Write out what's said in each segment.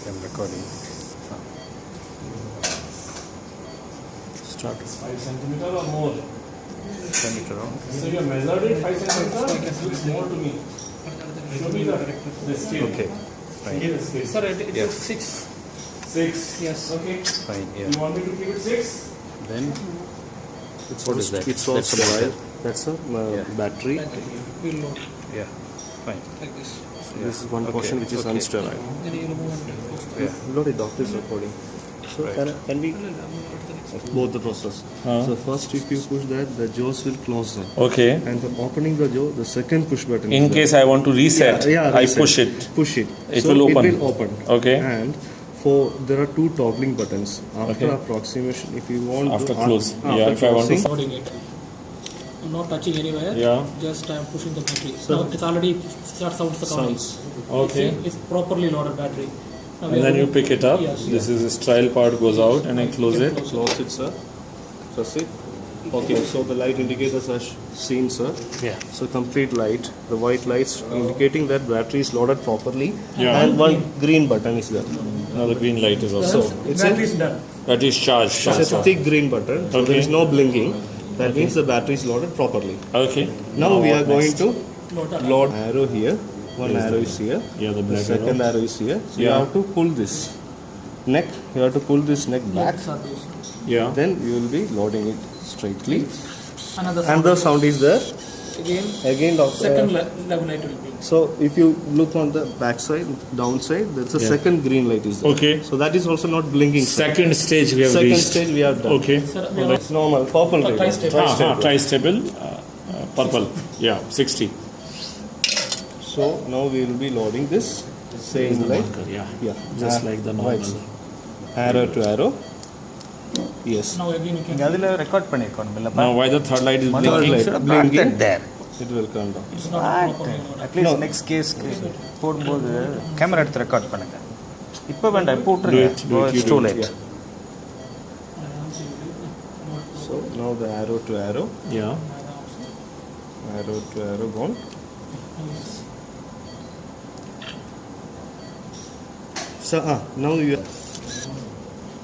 I'm recording. Start. 5 centimeter or more. Centimeter. So you measured it 5 centimeter. It looks more to me. Show me the scale. Okay. Fine. Scale. Sir, it Yeah. is 6. 6. Yes. Okay. Fine. You Yeah. want me to keep it 6? Then It's what all is that? It's all That's a sterile. motor. That's a Yeah. battery. We'll load Yeah. Fine. like this. Yeah. This is one Okay. portion which is Okay. unsterile. Then you remove and close the Yeah. Lord, the doctor is recording. So Right. can we both the process? So first, if you push that, the jaws will close down. Okay. And for opening the jaw, the second push button. In is case there. I want to reset, I I push it. Push it. It So will open. It will open. Okay. And there are two toggling buttons. After Okay. approximation, if you want After to close. after Yeah, if I want to- closing, loading it. I'm not touching anywhere. Yeah. Just I'm pushing the battery. Now it's already start sounds the counting. sounds. Okay. See, it's properly loaded battery. Now we And then are you removing- pick it up. Yes. This is the sterile part goes out and I close it. Close it, sir. Press it. Okay, so the light indicators are seen, sir. Yeah. So complete light, the white lights indicating that battery is loaded properly, Yeah. and one green button is there. Now the green light is also. It's battery a, is done. That is charged. so it's a thick green button, so there is Okay. no blinking. That means the battery is loaded properly. Okay. Now we are going to Load that. load arrow here. One arrow is here. Yeah, the The black second arrow. arrow is here. So you Yeah. have to pull this neck. You have to pull this neck back. Sir, this. Yeah. Then you will be loading it straightly. Another And the sound is there. again. Again, doctor. Second level light will be. So if you look on the back side, downside, there's a Yeah. second green light is there. Okay. So that is also not blinking. sir. Second stage we have Second reached. stage we have done. Okay. Sir, we are It's normal. Purple light. tri-stable. Tri-stable. Purple. Yeah. 60. So now we will be loading this same light. Yeah. Yeah. Just like the normal. Right, sir. Arrow to arrow. Yes. Now again you can. அதில் record பண்ணிருக்கோம் Now why the third light is Third blinking? light should have blinking. brought that there. It will come down. It's not properly loaded. At least next கேஸ்க்கு போடும்போது camera எடுத்து record பண்ணுங்க இப்போ வேண்டாம் இப்போ விட்டுருங்க it's too late So now the arrow to arrow. Yeah. Arrow to arrow gone. So now you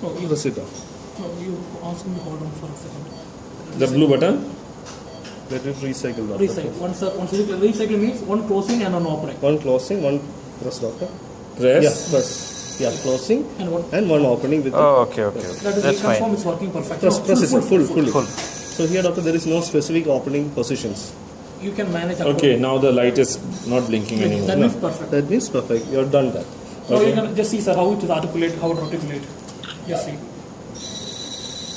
No, you, press it down. no, you ask him to hold on for a second. The blue button. Let it recycle. Doctor. Recycle. Once recycle means one closing and one opening. One closing, one press, doctor. Press. Yeah, press. Yeah, closing And one. and one opening with the okay okay That is That's reconfirm fine. it's working perfect. press, No, press it, full. fully. Full. So here, doctor, there is no specific opening positions. You can manage. Okay. Now the light is not blinking That anymore. means perfect. That means perfect. You have done that. Now Okay. you can just see, sir, how it is articulate, how it articulate. Yes, see.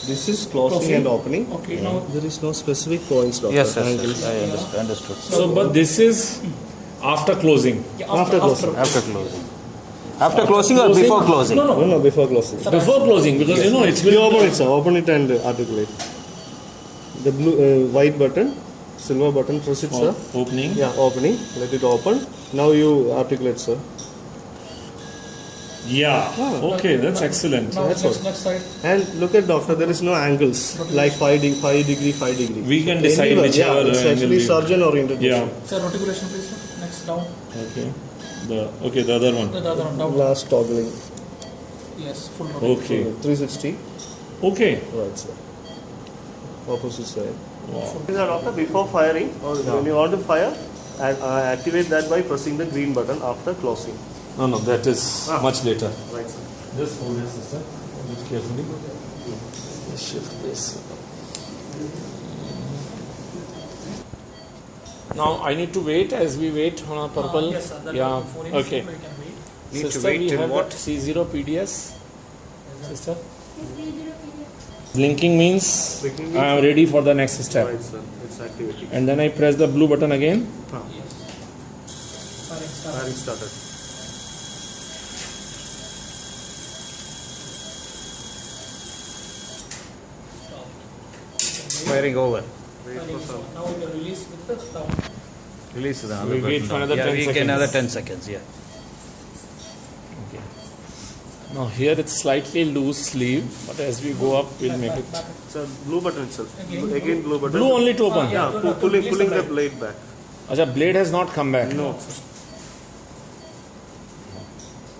This is closing Closing. and opening. Okay, now There is no specific points, doctor. Yes, Angles. I understood. So, but this is after closing. yeah, After closing. After closing. After closing or before closing? No, no. No, before closing. Before closing, because you know it's You open it, sir. Open it and articulate. The blue, white button, silver button, press it, sir. opening. Yeah, opening. Let it open. Now you articulate, sir. Yeah. Okay, that's excellent. Now That's next side. And look at, doctor, there is no angles like 5 degree, 5 degree. We can decide Anywhere, whichever yeah, it's angle actually we- surgeon oriented. Yeah. Sir, articulation, please. Sir. Next down. Okay. The other one. The other one down. Last toggling. Yes, full rotation. Okay. 360. Okay. Right, sir. Opposite side. Wow. These are, doctor, before firing, or when you want to fire, and activate that by pressing the green button after closing. No, that is much later. Right, sir. Just hold this, sister. Just carefully. Let's shift this. Now I need to wait as we wait on our purple. Yes, sir. That Yeah. before any Okay. signal you can wait. Need to Sister, wait we till have what? got C0 PDS. Sister. Blinking means Blinking I am ready for the next step. Right, sir. It's activating. And then I press the blue button again. Yes. Firing start. Firing started. Firing over. Firing start. Now we can release with the down. Release the We wait for another 10 we seconds. can another 10 seconds, yeah. Okay. Now here it's slightly loose sleeve, but as we go up, we'll make it. Sir, blue button itself. Again. Again blue button. Blue only to open. Yeah, pulling the blade back. Acha, blade has not come back. No.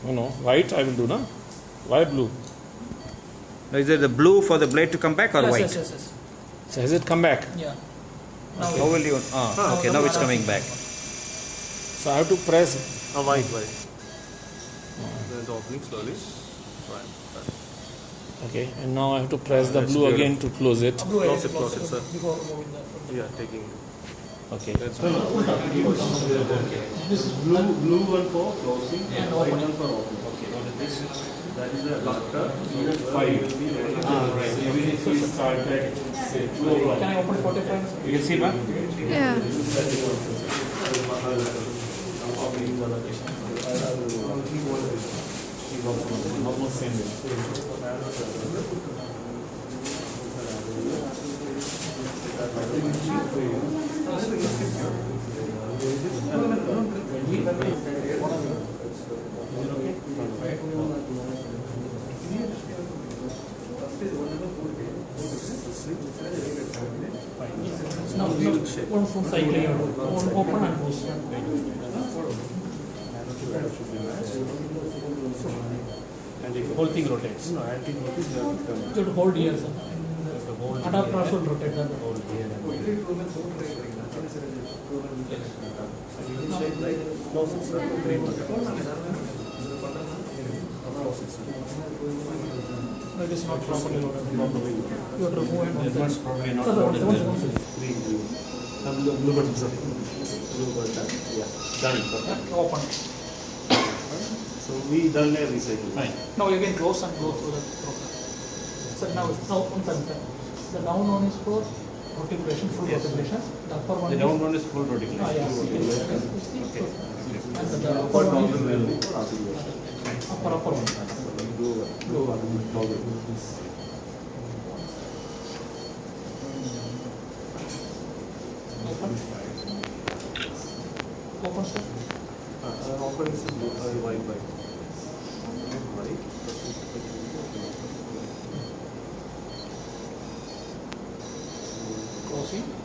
No, white I will do, no? Why blue? Is it the blue for the blade to come back or Yes, white? yes. So has it come back? Yeah. How will you? Okay, now it's coming back. So I have to press. White. Then the opening slowly. Okay, and now I have to press the blue again to close it. Close it, sir. Before moving the. Yeah, taking. Okay. This is blue one for closing And white opening. one for opening. Okay. That is the lacquer. Unit 5 will be very Can I open 45? You can see, ma? Yeah. Almost same way. No, one from cycling. One open and close. and the whole thing rotates. No, anti-rotate is You have to hold here, sir. Adapter also will rotate. Sir. No, it is not properly loaded. You have to remove and hold that. Probably not. Blue button, sir. Blue button. Yeah. Done. Perfect. Open. So we done a recycle. Fine. Now you can close and close to the proper. So now one side. The down one is for rotation, full rotation. The upper one The is down one is full rotation. Okay. And the upper one is upper one. Blue one. Open sir. Open is blue, white. White. Closing.